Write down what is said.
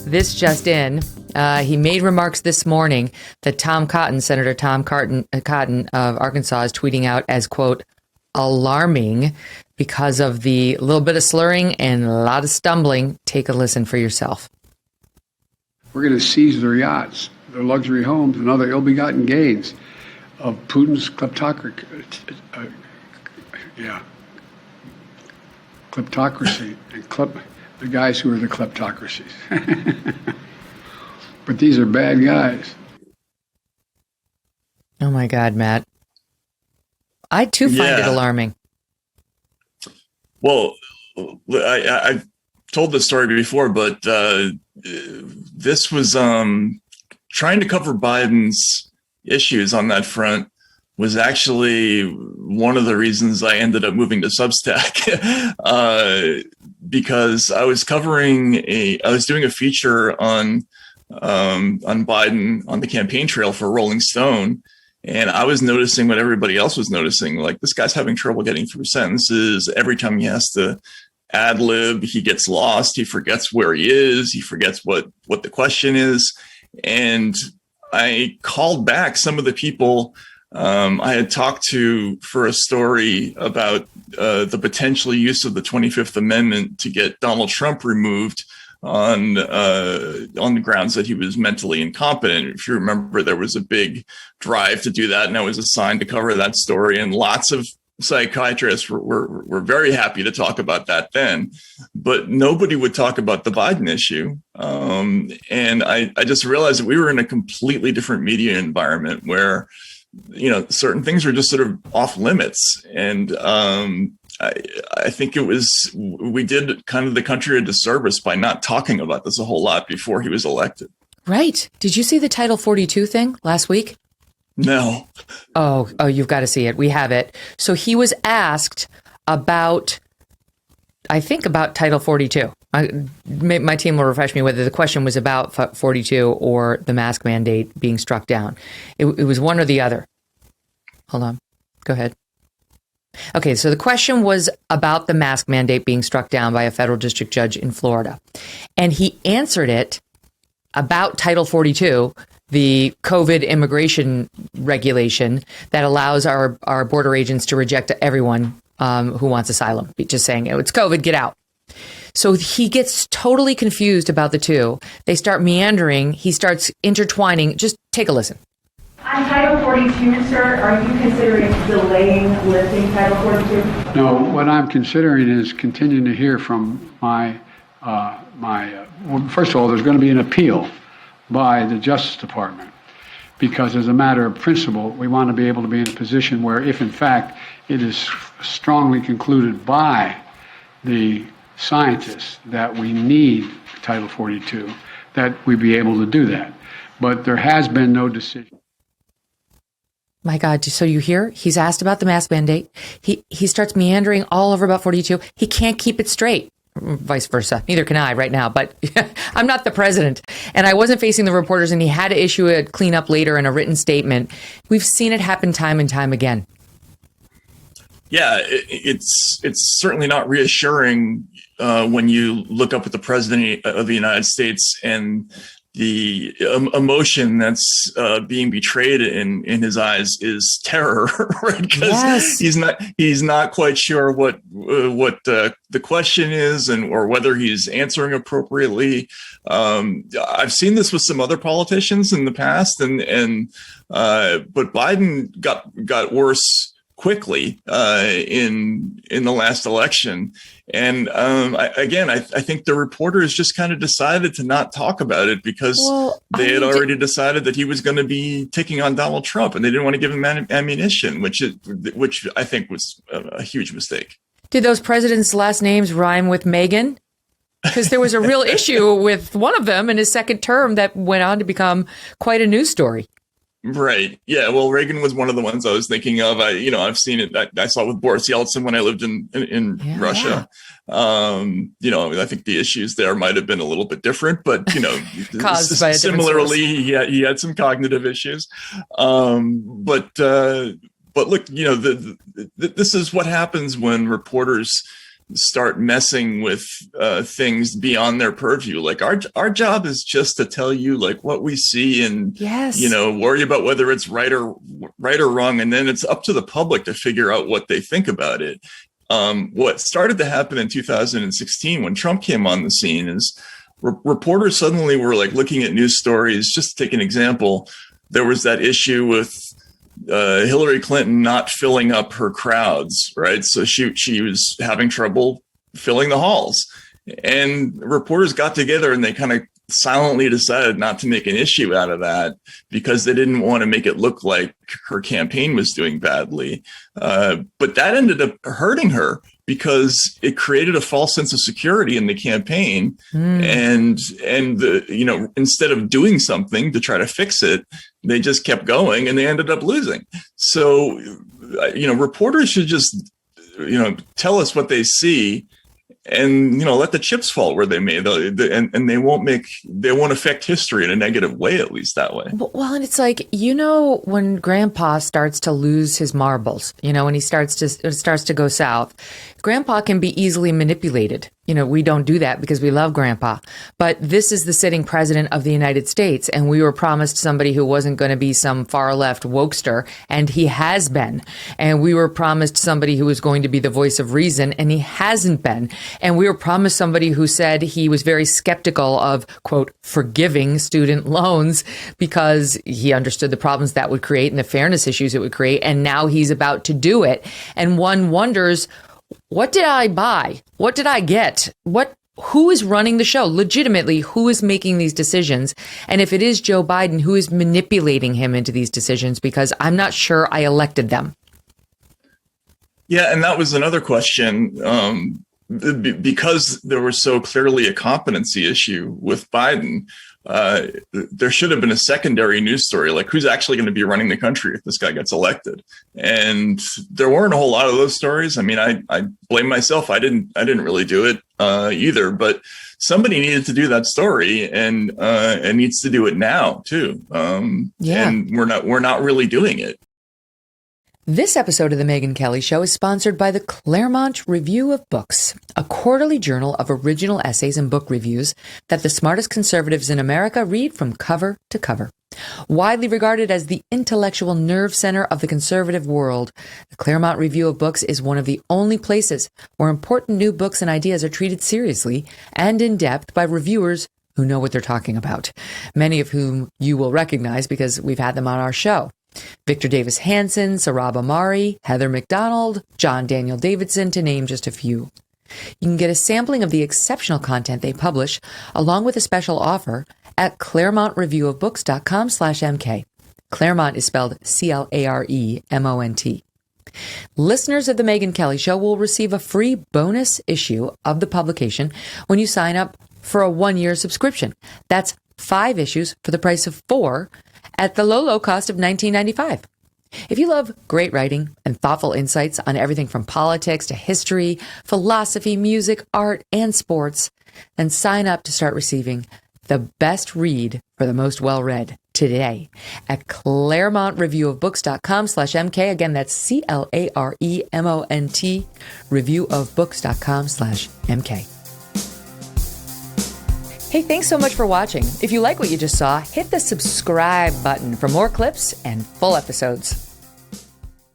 this just in. He made remarks this morning that Senator Tom Cotton of Arkansas is tweeting out as, quote, alarming because of the little bit of slurring and a lot of stumbling. Take a listen for yourself. We're going to seize their yachts, their luxury homes, and other ill-begotten gains of Putin's kleptocracy. Kleptocracy and the guys who are the kleptocracies. But these are bad guys. Oh my God, Matt. I too find it alarming. Well, I've told this story before, but this was trying to cover Biden's issues on that front was actually one of the reasons I ended up moving to Substack, because I was doing a feature on Biden on the campaign trail for Rolling Stone. And I was noticing what everybody else was noticing, like this guy's having trouble getting through sentences. Every time he has to ad lib, he gets lost. He forgets where he is. He forgets what the question is. And I called back some of the people I had talked to for a story about the potential use of the 25th Amendment to get Donald Trump removed on the grounds that he was mentally incompetent. If you remember, there was a big drive to do that, and I was assigned to cover that story. And lots of psychiatrists were very happy to talk about that then, but nobody would talk about the Biden issue. And I just realized that we were in a completely different media environment where, certain things are just sort of off limits. And I think we did kind of the country a disservice by not talking about this a whole lot before he was elected. Right. Did you see the Title 42 thing last week? No. Oh, you've got to see it. We have it. So he was asked about Title 42. My team will refresh me whether the question was about 42 or the mask mandate being struck down. It was one or the other. Hold on. Go ahead. Okay, so the question was about the mask mandate being struck down by a federal district judge in Florida. And he answered it about Title 42, the COVID immigration regulation that allows our border agents to reject everyone who wants asylum, just saying, it's COVID, get out. So he gets totally confused about the two. They start meandering. He starts intertwining. Just take a listen. On Title 42, sir, are you considering delaying lifting Title 42? No, what I'm considering is continuing to hear from well, first of all, there's going to be an appeal by the Justice Department, because as a matter of principle, we want to be able to be in a position where if in fact it is strongly concluded by the scientists that we need Title 42, that we be able to do that. But there has been no decision. My God, so you hear? He's asked about the mask mandate. He starts meandering all over about 42. He can't keep it straight. Vice versa. Neither can I right now, but I'm not the president. And I wasn't facing the reporters, and he had to issue a cleanup later in a written statement. We've seen it happen time and time again. Yeah, it's certainly not reassuring when you look up at the president of the United States and the emotion that's being betrayed in his eyes is terror, right? Because he's not quite sure what the question is or whether he's answering appropriately. I've seen this with some other politicians in the past, but Biden got worse quickly in the last election. And I think the reporters just kind of decided to not talk about it because they had already decided that he was going to be taking on Donald Trump, and they didn't want to give him ammunition, which I think was a huge mistake. Did those presidents' last names rhyme with Megyn? Because there was a real issue with one of them in his second term that went on to become quite a news story. Right. Yeah. Well, Reagan was one of the ones I was thinking of. I've seen it. I saw it with Boris Yeltsin when I lived in Russia. I think the issues there might have been a little bit different, but similarly, he had some cognitive issues. But look, this is what happens when reporters start messing with things beyond their purview. Like our job is just to tell you like what we see and, worry about whether it's right or wrong. And then it's up to the public to figure out what they think about it. What started to happen in 2016 when Trump came on the scene is reporters suddenly were like looking at news stories. Just to take an example, there was that issue with Hillary Clinton not filling up her crowds, right? So she was having trouble filling the halls. And reporters got together and they kind of silently decided not to make an issue out of that because they didn't want to make it look like her campaign was doing badly. But that ended up hurting her because it created a false sense of security in the campaign. And instead of doing something to try to fix it, they just kept going and they ended up losing. So, reporters should just, tell us what they see and, let the chips fall where they may, and they won't affect history in a negative way, at least that way. Well, and it's like, when Grandpa starts to lose his marbles, when it starts to go south, Grandpa can be easily manipulated. We don't do that because we love Grandpa. But this is the sitting president of the United States, and we were promised somebody who wasn't going to be some far left wokester, and he has been. And we were promised somebody who was going to be the voice of reason, and he hasn't been. And we were promised somebody who said he was very skeptical of, quote, forgiving student loans because he understood the problems that would create and the fairness issues it would create. And now he's about to do it. And one wonders, what did I buy? What did I get? Who is running the show? Legitimately, who is making these decisions? And if it is Joe Biden, who is manipulating him into these decisions? Because I'm not sure I elected them. Yeah, and that was another question. Because there was so clearly a competency issue with Biden, there should have been a secondary news story, like who's actually going to be running the country if this guy gets elected. And there weren't a whole lot of those stories. I mean, I blame myself. I didn't really do it either, but somebody needed to do that story and needs to do it now too. And we're not really doing it. This episode of The Megyn Kelly Show is sponsored by the Claremont Review of Books, a quarterly journal of original essays and book reviews that the smartest conservatives in America read from cover to cover. Widely regarded as the intellectual nerve center of the conservative world, the Claremont Review of Books is one of the only places where important new books and ideas are treated seriously and in depth by reviewers who know what they're talking about, many of whom you will recognize because we've had them on our show. Victor Davis Hanson, Sarab Amari, Heather McDonald, John Daniel Davidson, to name just a few. You can get a sampling of the exceptional content they publish, along with a special offer, at ClaremontReviewOfBooks.com/MK. Claremont is spelled CLAREMONT. Listeners of The Megyn Kelly Show will receive a free bonus issue of the publication when you sign up for a 1-year subscription. That's 5 issues for the price of 4 at the low cost of $19.95. If you love great writing and thoughtful insights on everything from politics to history, philosophy, music, art, and sports, then sign up to start receiving the best read for the most well-read today at ClaremontReviewOfBooks.com/MK. Again, that's CLAREMONT, reviewofbooks.com/MK. Hey, thanks so much for watching. If you like what you just saw, hit the subscribe button for more clips and full episodes.